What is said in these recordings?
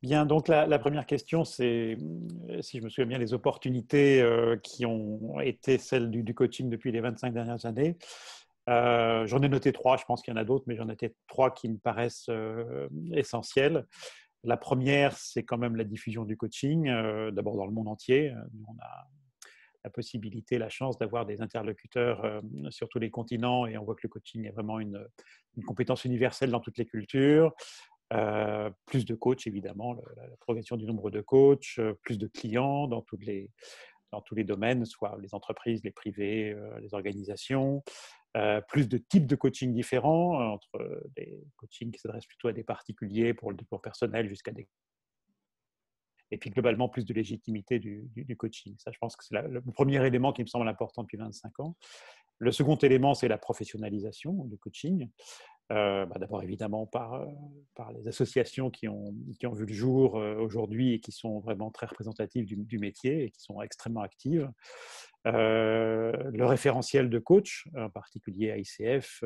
Bien, donc la première question, c'est, si je me souviens bien, les opportunités qui ont été celles du coaching depuis les 25 dernières années. J'en ai noté trois, je pense qu'il y en a d'autres, mais j'en ai noté trois qui me paraissent essentielles. La première, c'est quand même la diffusion du coaching, d'abord dans le monde entier. On a la possibilité, la chance d'avoir des interlocuteurs sur tous les continents et on voit que le coaching est vraiment une compétence universelle dans toutes les cultures. Plus de coachs, évidemment, la progression du nombre de coachs, plus de clients dans tous les domaines, soit les entreprises, les privés, les organisations, plus de types de coaching différents, entre des coachings qui s'adressent plutôt à des particuliers pour le développement personnel jusqu'à des... Et puis globalement, plus de légitimité du coaching. Ça, je pense que c'est le premier élément qui me semble important depuis 25 ans. Le second élément, c'est la professionnalisation du coaching. D'abord évidemment par les associations qui ont vu le jour aujourd'hui et qui sont vraiment très représentatives du métier et qui sont extrêmement actives. Le référentiel de coach, en particulier à ICF,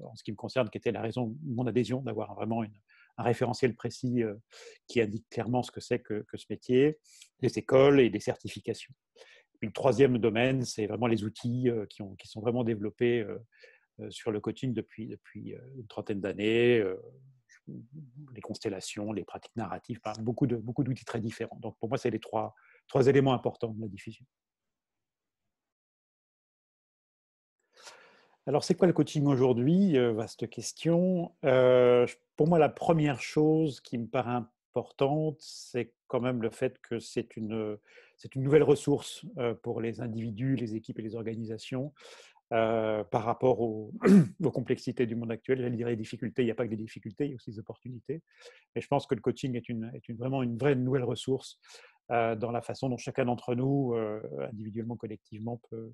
en ce qui me concerne, qui était la raison de mon adhésion, d'avoir vraiment un référentiel précis qui indique clairement ce que c'est que ce métier, des écoles et des certifications. Puis le troisième domaine, c'est vraiment les outils qui sont vraiment développés sur le coaching depuis une trentaine d'années, les constellations, les pratiques narratives, enfin, beaucoup d'outils très différents. Donc pour moi, c'est les trois éléments importants de la diffusion. Alors, c'est quoi le coaching aujourd'hui? Vaste question. Pour moi, la première chose qui me paraît importante, c'est quand même le fait que c'est une nouvelle ressource pour les individus, les équipes et les organisations par rapport aux complexités du monde actuel. J'allais dire les difficultés, il n'y a pas que des difficultés, il y a aussi des opportunités. Mais je pense que le coaching est vraiment une vraie nouvelle ressource dans la façon dont chacun d'entre nous, individuellement, collectivement, peut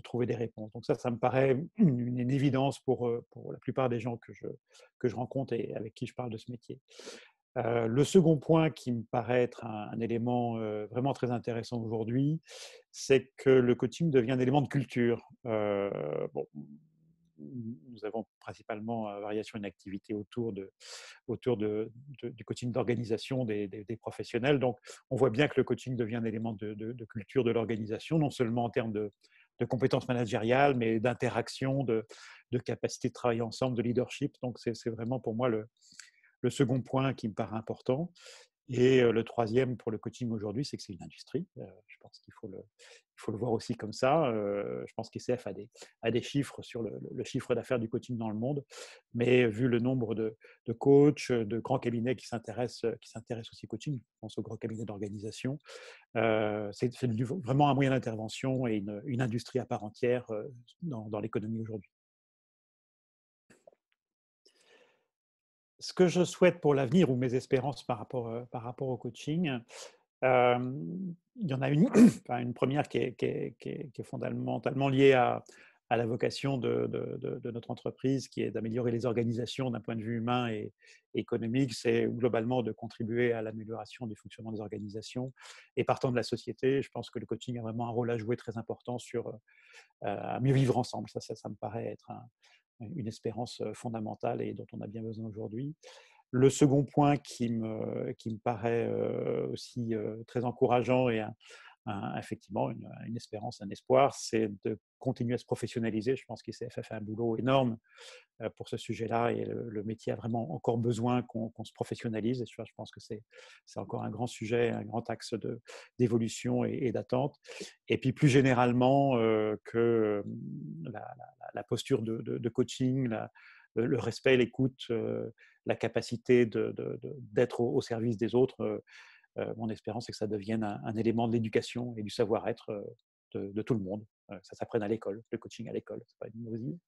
trouver des réponses. Donc ça me paraît une évidence pour la plupart des gens que je rencontre et avec qui je parle de ce métier. Le second point qui me paraît être un élément vraiment très intéressant aujourd'hui, c'est que le coaching devient un élément de culture. Bon, nous avons principalement variation une activité du coaching d'organisation des professionnels. Donc, on voit bien que le coaching devient un élément de culture de l'organisation, non seulement en termes de compétences managériales, mais d'interaction, de capacité de travailler ensemble, de leadership. Donc, c'est vraiment pour moi le second point qui me paraît important. Et le troisième pour le coaching aujourd'hui, c'est que c'est une industrie. Je pense qu'il faut le voir aussi comme ça. Je pense qu'ICF a des chiffres sur le chiffre d'affaires du coaching dans le monde, mais vu le nombre de coachs, de grands cabinets qui s'intéressent aussi au coaching, je pense aux grands cabinets d'organisation, c'est vraiment un moyen d'intervention et une industrie à part entière dans l'économie aujourd'hui. Ce que je souhaite pour l'avenir ou mes espérances par rapport au coaching, il y en a une, enfin, une première qui est fondamentalement liée à la vocation de notre entreprise, qui est d'améliorer les organisations d'un point de vue humain et économique. C'est globalement de contribuer à l'amélioration du fonctionnement des organisations et partant de la société. Je pense que le coaching a vraiment un rôle à jouer très important sur à mieux vivre ensemble. Ça me paraît être une espérance fondamentale et dont on a bien besoin aujourd'hui. Le second point qui me paraît aussi très encourageant et effectivement une espérance, un espoir, c'est de continuer à se professionnaliser. Je pense qu'ICF a fait un boulot énorme pour ce sujet-là et le métier a vraiment encore besoin qu'on se professionnalise. Et je pense que c'est encore un grand sujet, un grand axe d'évolution et d'attente. Et puis plus généralement que la posture de coaching, le respect, l'écoute, la capacité d'être au service des autres. Mon espérance, c'est que ça devienne un élément de l'éducation et du savoir-être de tout le monde. Ça s'apprenne à l'école, le coaching à l'école, c'est pas une mauvaise idée.